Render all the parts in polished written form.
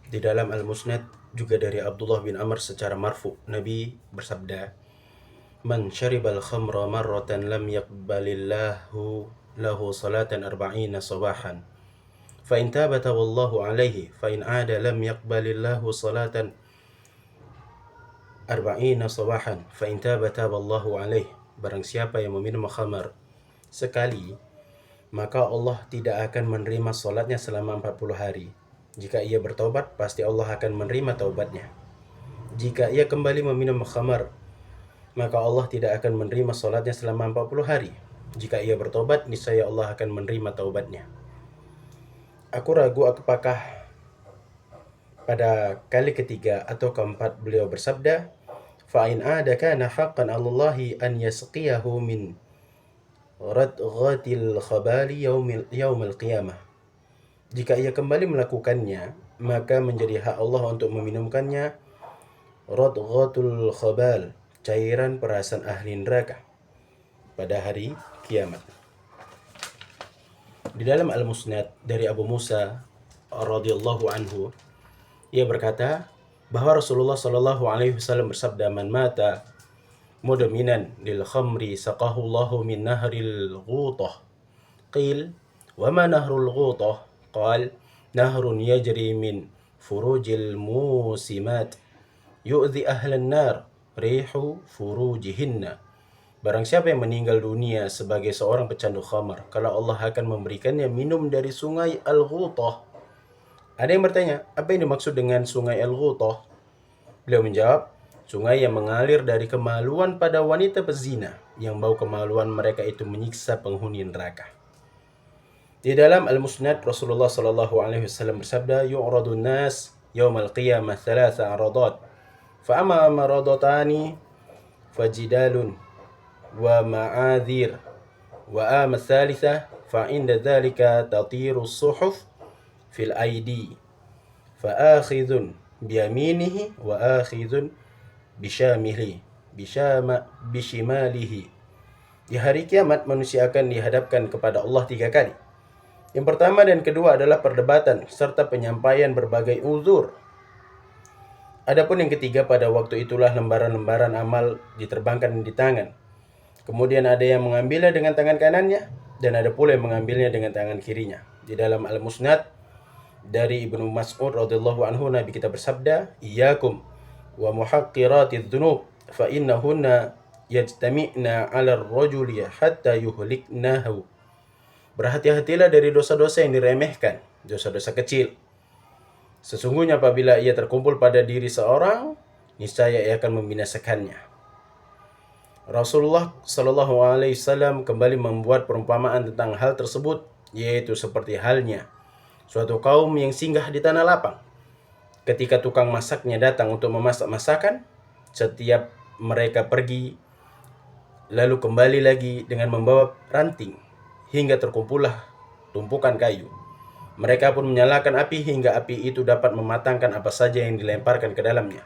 Di dalam Al-Musnad juga dari Abdullah bin Amr secara marfu, Nabi bersabda, "Man syaribal khamra marratan lam yaqbalillahu lahu salatan arba'ina sabahan. Fa in taba taballahu alaihi, fa in ada lam yaqbalillahu salatan arba'ina sabahan, fa in taba taballahu alaihi." Barang siapa yang meminum khamar sekali, maka Allah tidak akan menerima salatnya selama 40 hari. Jika ia bertobat, pasti Allah akan menerima taubatnya. Jika ia kembali meminum khamar, maka Allah tidak akan menerima salatnya selama 40 hari. Jika ia bertobat, niscaya Allah akan menerima taubatnya. Aku ragu apakah pada kali ketiga atau keempat beliau bersabda, "Fa'in ada kana haqqan 'alallahi an yasqiyahu min radghatil khabali yaumil qiyamah." Jika ia kembali melakukannya, maka menjadi hak Allah untuk meminumkannya radghatul khabal, cairan perasan ahli neraka pada hari kiamat. Di dalam Al-Musnad dari Abu Musa radhiyallahu anhu, ia berkata bahwa Rasulullah Shallallahu alaihi wasallam bersabda, "Man mata mudminan lil khamri saqahu Allahu min nahril ghutah." Qil, "Wa ma nahrul ghutah?" Qal, "Nahrun yajri min furujil musimat yu'dhi ahlan nar rihu furujihinna." Barang siapa yang meninggal dunia sebagai seorang pecandu khamar, kalau Allah akan memberikannya minum dari sungai Al-Ghutah. Ada yang bertanya, apa yang dimaksud dengan sungai Al-Ghutah? Beliau menjawab, sungai yang mengalir dari kemaluan pada wanita pezina, yang bau kemaluan mereka itu menyiksa penghuni neraka. Di dalam Al-Musnad, Rasulullah sallallahu alaihi wasallam bersabda, "Yu'radun nas yaumal qiyamah thalatha aradat. Fa amma maradatani fajidalun wa ma'adhir wa amma thalitha fa inda dhalika tatiru suhuf fil aidi fa akhidhun biyaminihi wa akhidhun bishimalihi." Di hari kiamat manusia akan dihadapkan kepada Allah 3 kali. Yang pertama dan kedua adalah perdebatan serta penyampaian berbagai uzur. Adapun yang ketiga, pada waktu itulah lembaran-lembaran amal diterbangkan di tangan. Kemudian ada yang mengambilnya dengan tangan kanannya dan ada pula yang mengambilnya dengan tangan kirinya. Di dalam Al-Musnad dari Ibnu Mas'ud radhiyallahu anhu, Nabi kita bersabda, "Iyyakum wa muhaqqiratiz dzunub fa innahunna yajtami'na 'ala ar-rajuli hatta yuhliknahu." Berhati-hatilah dari dosa-dosa yang diremehkan, dosa-dosa kecil. Sesungguhnya apabila ia terkumpul pada diri seorang, niscaya ia akan membinasakannya. Rasulullah Shallallahu alaihi wasallam kembali membuat perumpamaan tentang hal tersebut, yaitu seperti halnya suatu kaum yang singgah di tanah lapang. Ketika tukang masaknya datang untuk memasak masakan, setiap mereka pergi lalu kembali lagi dengan membawa ranting, hingga terkumpullah tumpukan kayu. Mereka pun menyalakan api hingga api itu dapat mematangkan apa saja yang dilemparkan ke dalamnya.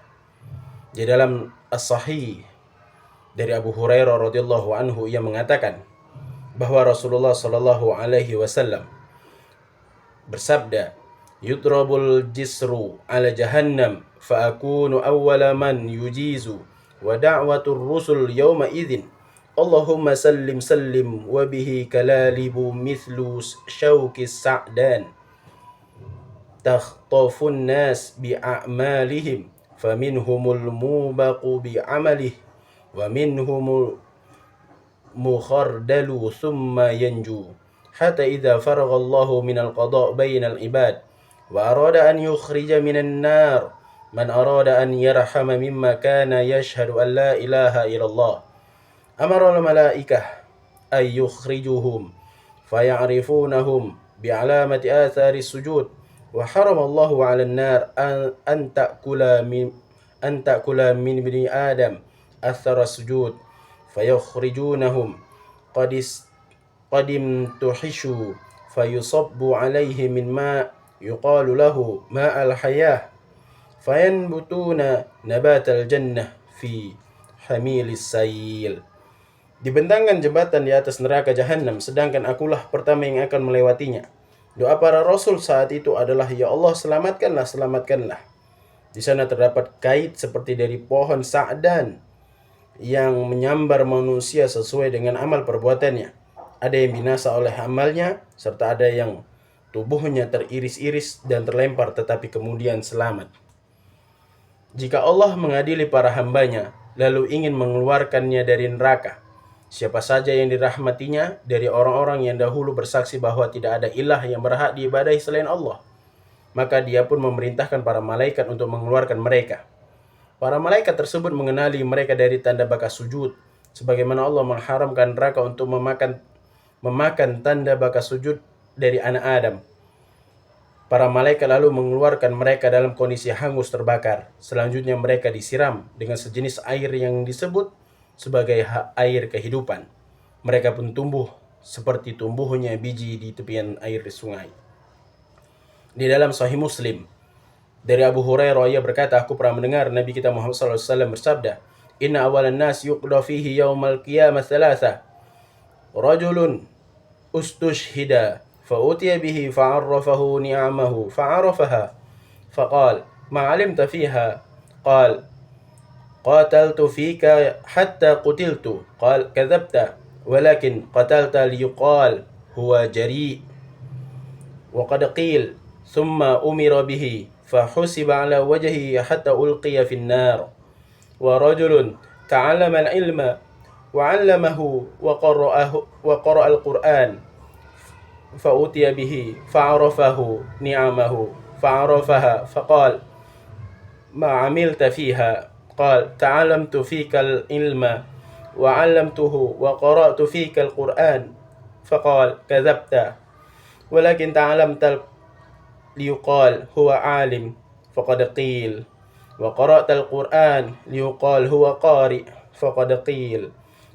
Di dalam As-Sahih dari Abu Hurairah radhiyallahu anhu, ia mengatakan bahwa Rasulullah sallallahu alaihi wasallam bersabda, "Yudrabul jisru ala jahannam fa akunu awwala man yujizu wa da'watur rusul yawma idzin Allahumma sallim sallim wa bihi kalalibu mithlu syauki sa'dan takhtafun nas bi'a'malihim faminhumul mubaqu bi'amalih wa minhumul mukhardalu thumma yanju hatta idza faragha Allahu minal qada' bainal ibad wa arada an yukhrija minan nar man arada an yarhama mimma kana yashhadu an la ilaha illallah amara al-malaikah ay yukhrijuhum faya'rifunahum bi'alamati athari sujud wa harama Allahu 'ala an-nar an ta'kula min bani Adam athara sujud fayukhrijunahum qadim tuhishu fayusabbu 'alaihi min ma yuqalu lahu ma'al hayah fayanbutuna nabatal jannah fi hamilis sayil. Dibentangkan jembatan di atas neraka jahanam, sedangkan akulah pertama yang akan melewatinya. Doa para rasul saat itu adalah, ya Allah selamatkanlah, selamatkanlah. Di sana terdapat kait seperti dari pohon sa'dan yang menyambar manusia sesuai dengan amal perbuatannya. Ada yang binasa oleh amalnya, serta ada yang tubuhnya teriris-iris dan terlempar tetapi kemudian selamat. Jika Allah mengadili para hambanya, lalu ingin mengeluarkannya dari neraka, siapa saja yang dirahmatinya dari orang-orang yang dahulu bersaksi bahwa tidak ada ilah yang berhak diibadahi selain Allah, maka dia pun memerintahkan para malaikat untuk mengeluarkan mereka. Para malaikat tersebut mengenali mereka dari tanda bakas sujud, sebagaimana Allah mengharamkan neraka untuk memakan tanda bakas sujud dari anak Adam. Para malaikat lalu mengeluarkan mereka dalam kondisi hangus terbakar. Selanjutnya mereka disiram dengan sejenis air yang disebut sebagai air kehidupan. Mereka pun tumbuh seperti tumbuhnya biji di tepian air di sungai. Di dalam Sahih Muslim, dari Abu Hurairah, ia berkata, aku pernah mendengar Nabi kita Muhammad SAW bersabda, Inna awalan nas yuqda fihi yawmal qiyamah thalatha. Rajulun ustushhida فأتي به فعرفه نعمه فعرفها فقال ما علمت فيها قال قاتلت فيك حتى قتلت قال كذبت ولكن قتلت ليقال هو جريء وقد قيل ثم أمر به فحسب على وجهه حتى ألقي في النار ورجل تعلم العلم وعلمه وقرأ القرآن فأتي به فعرفه نعمه فعرفها فقال ما عملت فيها قال تعلمت فيك العلم وعلمته وقرأت فيك القرآن فقال كذبت ولكن تعلمت ليقال هو عالم فقد قيل وقرأت القرآن ليقال هو قارئ فقد قيل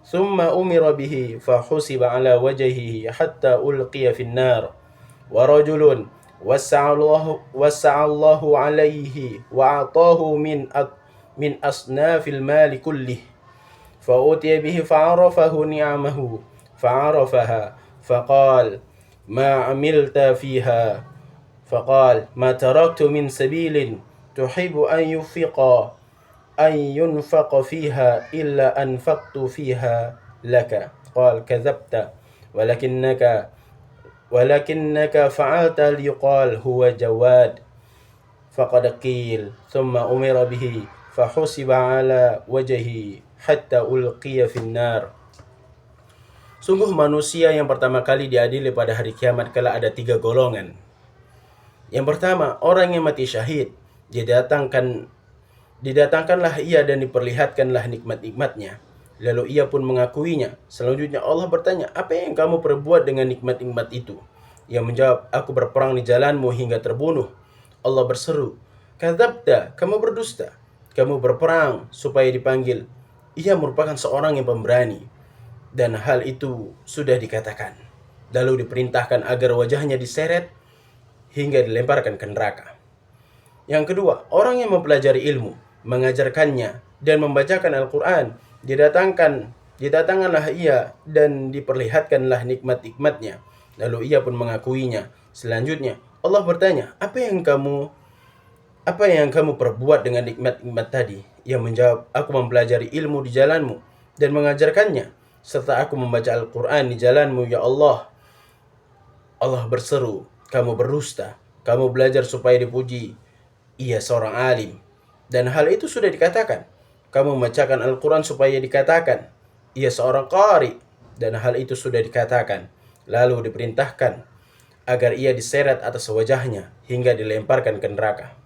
ثم أمر به فحسب على وجهه حتى ألقي في النار ورجل وسع الله عليه وأعطاه من أصناف المال كله فأتي به فعرفه نعمه فعرفها فقال ما عملت فيها فقال ما تركت من سبيل تحب أن ينفق فيها إلا أنفقت فيها لك قال كذبت ولكنك فعلت ليقال هو جواد فقد قيل ثم أمر به فحسب على وجهه حتى ألقي في النار. Sungguh manusia yang pertama kali diadili pada hari kiamat kala ada 3 golongan. Yang pertama, orang yang mati syahid, didatangkanlah ia dan diperlihatkanlah nikmat-nikmatnya. Lalu ia pun mengakuinya. Selanjutnya Allah bertanya, apa yang kamu perbuat dengan nikmat-nikmat itu? Ia menjawab, aku berperang di jalanmu hingga terbunuh. Allah berseru, kadzabta, kamu berdusta. Kamu berperang supaya dipanggil. Ia merupakan seorang yang pemberani. Dan hal itu sudah dikatakan. Lalu diperintahkan agar wajahnya diseret hingga dilemparkan ke neraka. Yang kedua, orang yang mempelajari ilmu, mengajarkannya dan membacakan Al-Quran, didatangkanlah ia dan diperlihatkanlah nikmat-nikmatnya. Lalu ia pun mengakuinya. Selanjutnya Allah bertanya, apa yang kamu perbuat dengan nikmat-nikmat tadi? Ia menjawab, aku mempelajari ilmu di jalanmu dan mengajarkannya, serta aku membaca Al-Quran di jalanmu, ya Allah. Allah berseru, kamu berdusta. Kamu belajar supaya dipuji. Ia seorang alim. Dan hal itu sudah dikatakan. Kamu membacakan Al-Quran supaya dikatakan. Ia seorang qari. Dan hal itu sudah dikatakan. Lalu diperintahkan agar ia diseret atas wajahnya hingga dilemparkan ke neraka.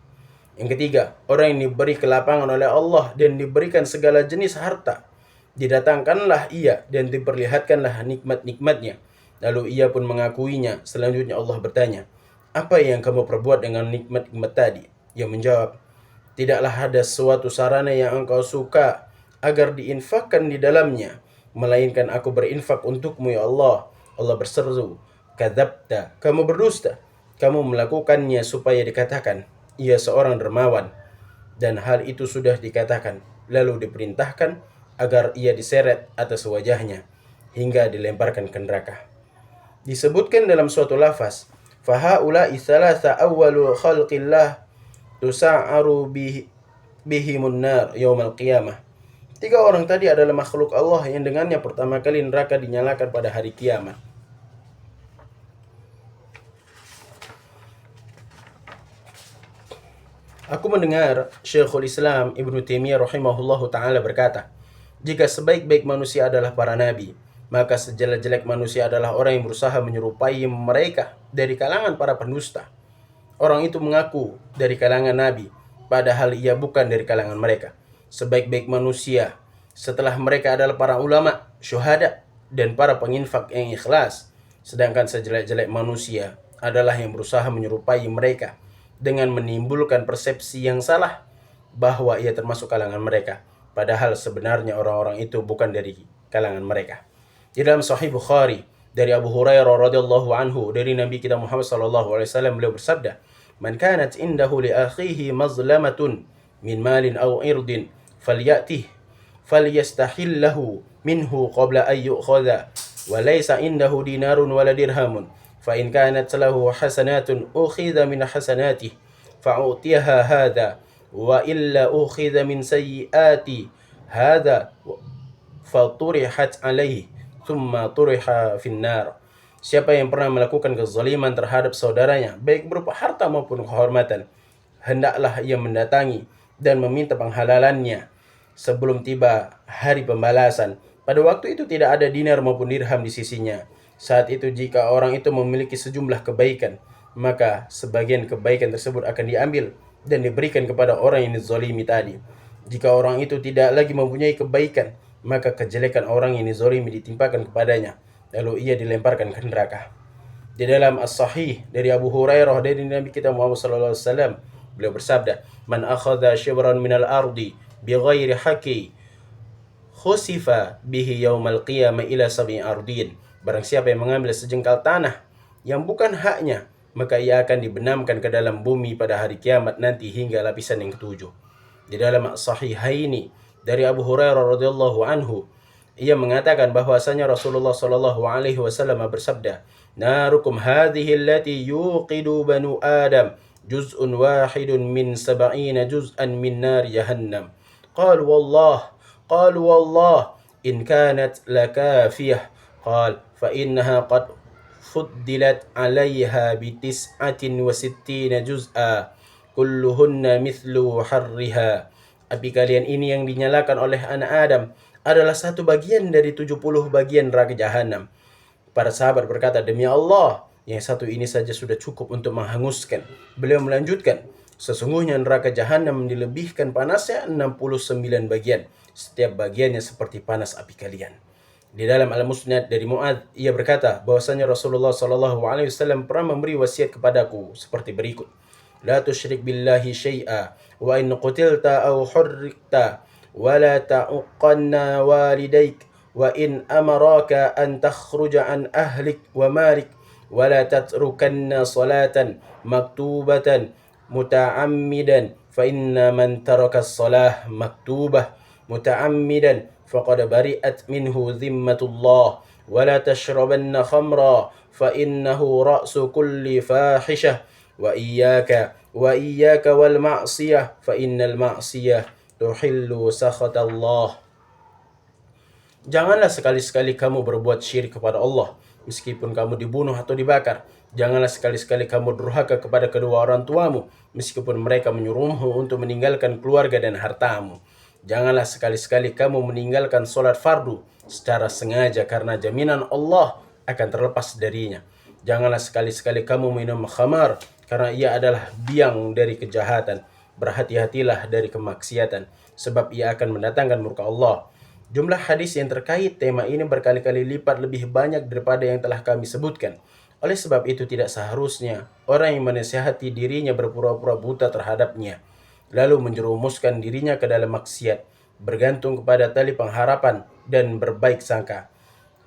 Yang ketiga, orang yang diberi kelapangan oleh Allah dan diberikan segala jenis harta. Didatangkanlah ia dan diperlihatkanlah nikmat-nikmatnya. Lalu ia pun mengakuinya. Selanjutnya Allah bertanya, apa yang kamu perbuat dengan nikmat-nikmat tadi? Ia menjawab, tidaklah ada suatu sarana yang engkau suka agar diinfakkan di dalamnya, melainkan aku berinfak untukmu, ya Allah. Allah berseru, kadzabta, kamu berdusta. Kamu melakukannya supaya dikatakan, ia seorang dermawan. Dan hal itu sudah dikatakan. Lalu diperintahkan agar ia diseret atas wajahnya hingga dilemparkan ke neraka. Disebutkan dalam suatu lafaz, Fahaula'i thalatha awwalu khalqillah tusa'aru bihimun nar yaumal qiyamah. Tiga orang tadi adalah makhluk Allah yang dengannya pertama kali neraka dinyalakan pada hari kiamat. Aku mendengar Syekhul Islam Ibnu Taimiyah rahimahullahu ta'ala berkata, jika sebaik-baik manusia adalah para nabi, maka sejelek-jelek manusia adalah orang yang berusaha menyerupai mereka dari kalangan para pendusta. Orang itu mengaku dari kalangan nabi, padahal ia bukan dari kalangan mereka. Sebaik-baik manusia setelah mereka adalah para ulama, syuhada, dan para penginfak yang ikhlas. Sedangkan sejelek-jelek manusia adalah yang berusaha menyerupai mereka dengan menimbulkan persepsi yang salah bahwa ia termasuk kalangan mereka, padahal sebenarnya orang-orang itu bukan dari kalangan mereka. Di dalam Sahih Bukhari dari Abu Hurairah radhiyallahu anhu dari Nabi kita Muhammad sallallahu alaihi wasallam, beliau bersabda, "Man kanat indahu li akhihi mazlamatun min malin aw irdin falyatih falyastahillahu minhu qabla an yu'khadha wa laysa indahu dinarun wala dirhamun fa in kanat lahu hasanatun ukhidha min hasanatihi fa'utiha hadha wa illa ukhidha min sayyiati hadha faturihat alaihi thumma turiha finnar." Siapa yang pernah melakukan kezaliman terhadap saudaranya, baik berupa harta maupun kehormatan, hendaklah ia mendatangi dan meminta penghalalannya sebelum tiba hari pembalasan. Pada waktu itu tidak ada dinar maupun dirham di sisinya. Saat itu jika orang itu memiliki sejumlah kebaikan, maka sebagian kebaikan tersebut akan diambil dan diberikan kepada orang yang dizalimi tadi. Jika orang itu tidak lagi mempunyai kebaikan, maka kejelekan orang yang dizalimi ditimpakan kepadanya, lalu ia dilemparkan ke neraka. Di dalam As-Sahih dari Abu Hurairah dari Nabi kita Muhammad sallallahu alaihi wasallam, beliau bersabda, "Man akhadha shibran minal ardi bighairi haqqi khusifa bihi yaumal qiyamah ila sab'i ardin." Barang siapa yang mengambil sejengkal tanah yang bukan haknya, maka ia akan dibenamkan ke dalam bumi pada hari kiamat nanti hingga lapisan yang ketujuh. Di dalam Sahihaini dari Abu Hurairah radhiyallahu anhu, ia mengatakan bahwasanya Rasulullah sallallahu alaihi wasallam bersabda, "Narukum hadhihi allati yuqidu banu Adam juz'un wahidun min sab'ina juz'an min nar jahannam." Qalu wallah in kanat lakafiyah. Qal fa innaha qad fuddilat 'alayha bi 69 juz'a kulluhunna mithlu harriha. Api kalian ini yang dinyalakan oleh anak Adam adalah satu bagian dari 70 bagian neraka jahanam. Para sahabat berkata, "Demi Allah, yang satu ini saja sudah cukup untuk menghanguskan." Beliau melanjutkan, "Sesungguhnya neraka jahanam dilebihkan panasnya 69 bagian. Setiap bagiannya seperti panas api kalian." Di dalam Al-Musnad dari Mu'adz, ia berkata bahwasanya Rasulullah sallallahu alaihi wasallam pernah memberi wasiat kepadaku seperti berikut, "La tusyrik billahi syai'a wa in qutilta aw hurrikta ولا تعقن والديك وإن أمراك أن تخرج عن أهلك ومالك ولا تتركن صلاة مكتوبة متعمدا فإن من ترك الصلاة مكتوبة متعمدا فقد برئت منه ذمة الله ولا تشربن خمرا فإنه رأس كل فاحشة وإياك والمعصية فإن المعصية tuhillu sakhatallah." Janganlah sekali-sekali kamu berbuat syirik kepada Allah, meskipun kamu dibunuh atau dibakar. Janganlah sekali-sekali kamu durhaka kepada kedua orang tuamu, meskipun mereka menyuruhmu untuk meninggalkan keluarga dan hartamu. Janganlah sekali-sekali kamu meninggalkan sholat fardu secara sengaja karena jaminan Allah akan terlepas darinya. Janganlah sekali-sekali kamu minum khamar karena ia adalah biang dari kejahatan. Berhati-hatilah dari kemaksiatan, sebab ia akan mendatangkan murka Allah. Jumlah hadis yang terkait tema ini berkali-kali lipat lebih banyak daripada yang telah kami sebutkan. Oleh sebab itu tidak seharusnya orang yang menasihati dirinya berpura-pura buta terhadapnya, lalu menjerumuskan dirinya ke dalam maksiat, bergantung kepada tali pengharapan dan berbaik sangka.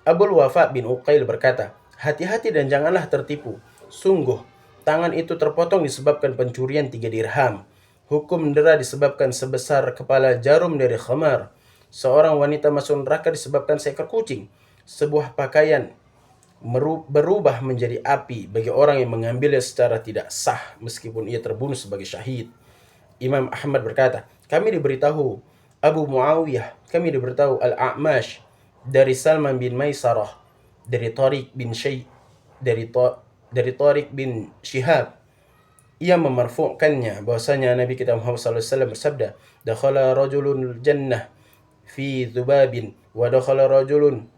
Abul Wafa bin Uqail berkata, "Hati-hati dan janganlah tertipu. Sungguh, tangan itu terpotong disebabkan pencurian 3 dirham. Hukum dera disebabkan sebesar kepala jarum dari khamar. Seorang wanita masuk neraka disebabkan seekor kucing. Sebuah pakaian berubah menjadi api bagi orang yang mengambilnya secara tidak sah meskipun ia terbunuh sebagai syahid. Imam Ahmad berkata, kami diberitahu Abu Muawiyah, kami diberitahu Al-A'mash dari Salman bin Maisarah, dari Tariq bin bin Shihab. Ia memarfu'kannya bahwasanya Nabi kita Muhammad SAW bersabda, dakhala rajulun jannah fi dzubabin wa dakhala rajulun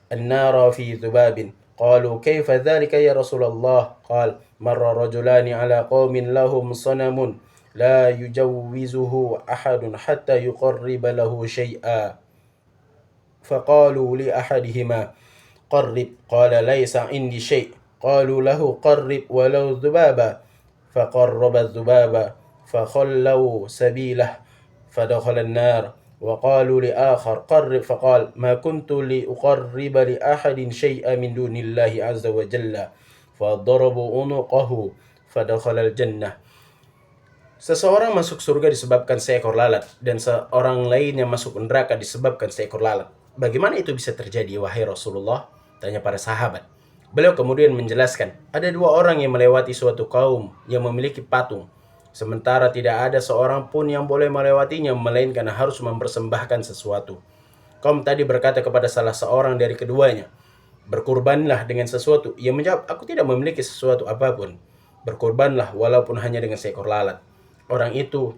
an-nara fi dzubabin. قالوا كيف ذلك يا رسول الله؟ قال مر رجلان على قوم لهم صنم لا يجوزه أحد حتى يقرب له شيئا فقالوا لأحدهما قرب قال ليس عندي شيء قالوا له قرب ولو ذبابا فقرب الذبابا فخلوا سبيله فدخل النار وقالوا لآخر قرب فقال ما كنت لأقرب لأحد شيئا من دون الله عز وجل فضربوا عنقه فدخل الجنة. Seseorang masuk surga disebabkan seekor lalat dan seorang lainnya masuk neraka disebabkan seekor lalat. Bagaimana itu bisa terjadi wahai Rasulullah? Tanya para sahabat. Beliau kemudian menjelaskan, ada dua orang yang melewati suatu kaum yang memiliki patung. Sementara tidak ada seorang pun yang boleh melewatinya melainkan harus mempersembahkan sesuatu. Kaum tadi berkata kepada salah seorang dari keduanya, berkurbanlah dengan sesuatu. Ia menjawab, aku tidak memiliki sesuatu apapun. Berkurbanlah walaupun hanya dengan seekor lalat. Orang itu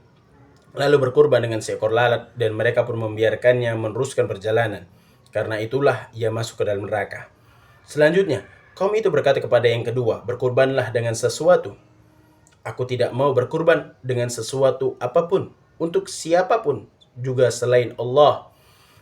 lalu berkurban dengan seekor lalat dan mereka pun membiarkannya meneruskan perjalanan. Karena itulah ia masuk ke dalam neraka. Selanjutnya, kaum itu berkata kepada yang kedua, berkurbanlah dengan sesuatu. Aku tidak mau berkurban dengan sesuatu apapun untuk siapapun juga selain Allah.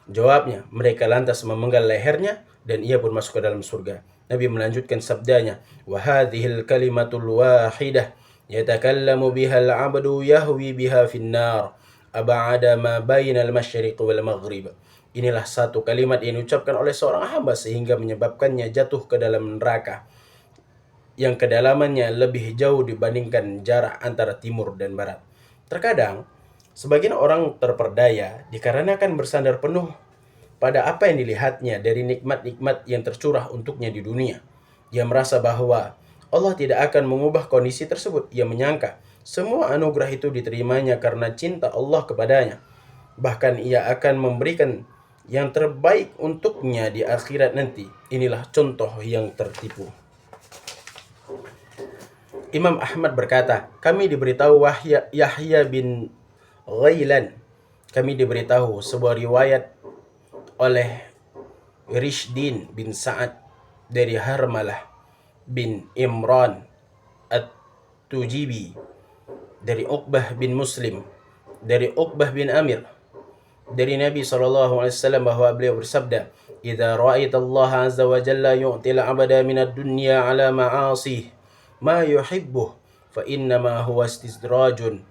Jawabnya, mereka lantas memenggal lehernya dan ia pun masuk ke dalam surga. Nabi melanjutkan sabdanya, wa hadhil kalimatul wahidah yatakallamu biha al-'abdu yahwi biha finnar ab'ada ma baina al-masyriq wal maghrib. Inilah satu kalimat yang diucapkan oleh seorang hamba sehingga menyebabkannya jatuh ke dalam neraka yang kedalamannya lebih jauh dibandingkan jarak antara timur dan barat. Terkadang, sebagian orang terperdaya dikarenakan bersandar penuh pada apa yang dilihatnya dari nikmat-nikmat yang tercurah untuknya di dunia. Ia merasa bahwa Allah tidak akan mengubah kondisi tersebut. Ia menyangka semua anugerah itu diterimanya karena cinta Allah kepadanya. Bahkan ia akan memberikan yang terbaik untuknya di akhirat nanti. Inilah contoh yang tertipu. Imam Ahmad berkata, kami diberitahu Yahya bin Ghailan. Kami diberitahu sebuah riwayat oleh Rishdin bin Sa'ad dari Harmalah bin Imran At-Tujibi dari Uqbah bin Muslim dari Uqbah bin Amir dari Nabi SAW bahwa beliau bersabda, "Idza ra'aita Allah azza wa jalla yu'til 'abada minad dunya 'ala ma'asih ma yuhibbuh fa innama huwa istidrajun."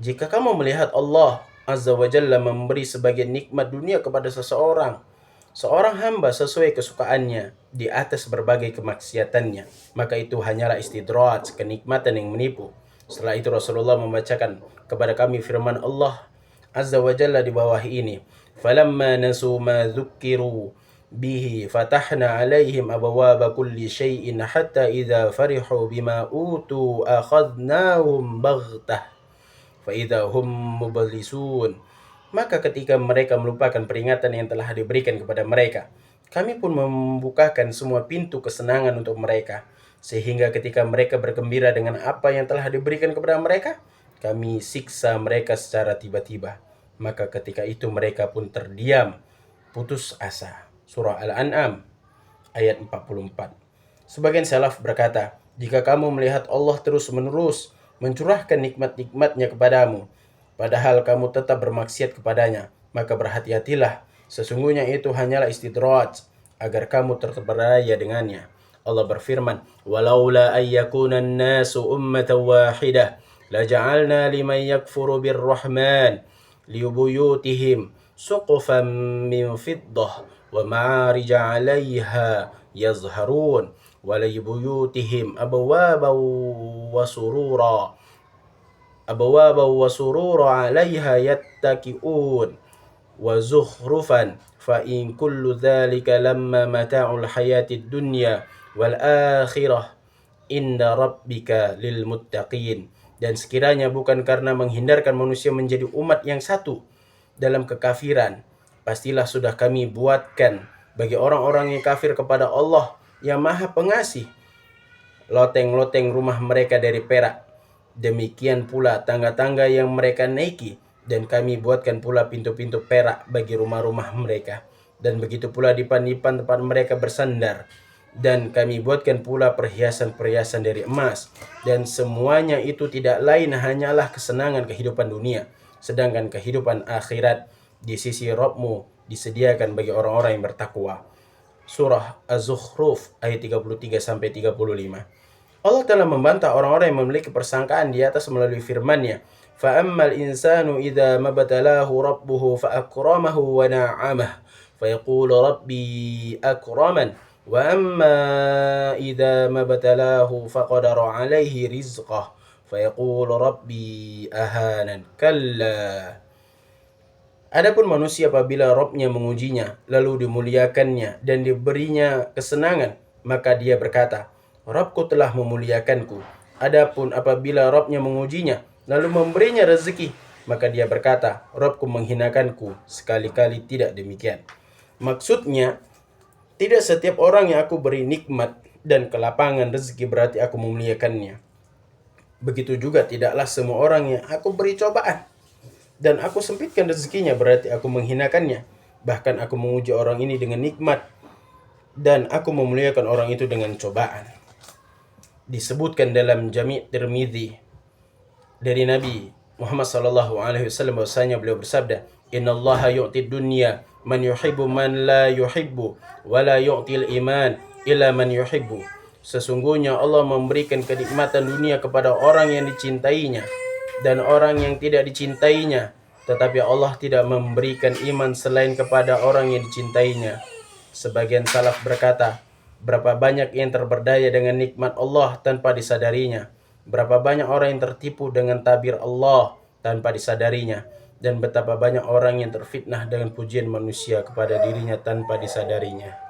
Jika kamu melihat Allah azza wa jalla memberi sebagian nikmat dunia kepada seorang hamba sesuai kesukaannya di atas berbagai kemaksiatannya, maka itu hanyalah istidraj, kenikmatan yang menipu. Setelah itu Rasulullah membacakan kepada kami firman Allah azza wa jalla di bawah ini, falamma nasu ma dzukkiru bihi fatahna alaihim abwaaba kulli syai'in hatta idza farihu bima utu akhadnahum baghtah fa idza hum mublisun. Maka ketika mereka melupakan peringatan yang telah diberikan kepada mereka, kami pun membukakan semua pintu kesenangan untuk mereka, sehingga ketika mereka bergembira dengan apa yang telah diberikan kepada mereka, kami siksa mereka secara tiba-tiba. Maka ketika itu mereka pun terdiam, putus asa. Surah Al-An'am ayat 44. Sebagian salaf berkata, jika kamu melihat Allah terus-menerus mencurahkan nikmat-nikmatnya kepadamu, padahal kamu tetap bermaksiat kepadanya, maka berhati-hatilah. Sesungguhnya itu hanyalah istidraj agar kamu terperdaya dengannya. Allah berfirman, "Walaula ayyakuna an-nasu ummatan wahidah laja'alna liman yakfuru birrahman liyubuyutihim suqufan min fiddah wa ma'arij 'alayha yazharun wa liyubuyutihim abwaban wa surura 'alayha yattaki'un wa zukhrufan fa in kullu dzalika lamma mata'ul hayatid dunya wal akhirah inda rabbika lil muttaqin. Dan sekiranya bukan karena menghindarkan manusia menjadi umat yang satu dalam kekafiran, pastilah sudah kami buatkan bagi orang-orang yang kafir kepada Allah yang Maha Pengasih loteng-loteng rumah mereka dari perak. Demikian pula tangga-tangga yang mereka naiki, dan kami buatkan pula pintu-pintu perak bagi rumah-rumah mereka. Dan begitu pula dipan-dipan tempat mereka bersandar. Dan kami buatkan pula perhiasan-perhiasan dari emas. Dan semuanya itu tidak lain hanyalah kesenangan kehidupan dunia. Sedangkan kehidupan akhirat di sisi Rabbmu disediakan bagi orang-orang yang bertakwa. Surah Az-Zukhruf ayat 33-35. Allah telah membantah orang-orang yang memiliki persangkaan di atas melalui firman-Nya. فَأَمَّا الْإِنسَانُ إِذَا مَبْتَلَاهُ رَبُّهُ فَأَكْرَمَهُ وَنَعَّمَهُ فَيَقُولُ رَبِّي أَكْرَمَنِ وَأَمَّا إِذَا مَبْتَلَاهُ فَقَدَرَ عَلَيْهِ رِزْقَهُ فَيَقُولُ رَبِّي أَهَانَنِ كَلَّا. Adapun manusia apabila Rabb-Nya mengujinya, lalu dimuliakannya dan diberinya kesenangan, maka dia berkata, Rabbku telah memuliakanku. Adapun apabila Rabb-Nya mengujinya, lalu memberinya rezeki, maka dia berkata, Rabbku menghinakanku. Sekali-kali tidak demikian. Maksudnya, tidak setiap orang yang aku beri nikmat dan kelapangan rezeki berarti aku memuliakannya. Begitu juga tidaklah semua orang yang aku beri cobaan dan aku sempitkan rezekinya berarti aku menghinakannya. Bahkan aku menguji orang ini dengan nikmat dan aku memuliakan orang itu dengan cobaan. Disebutkan dalam Jami' Tirmidzi dari Nabi Muhammad sallallahu alaihi wasallam bahwasanya beliau bersabda, "Innallaha yu'tid dunya man yuhibbu man la yuhibbu wa la yu'til iman illa man yuhibbu." Sesungguhnya Allah memberikan kenikmatan dunia kepada orang yang dicintainya dan orang yang tidak dicintainya, tetapi Allah tidak memberikan iman selain kepada orang yang dicintainya. Sebagian salaf berkata, berapa banyak yang terberdaya dengan nikmat Allah tanpa disadarinya. Berapa banyak orang yang tertipu dengan tabir Allah tanpa disadarinya. Dan betapa banyak orang yang terfitnah dengan pujian manusia kepada dirinya tanpa disadarinya.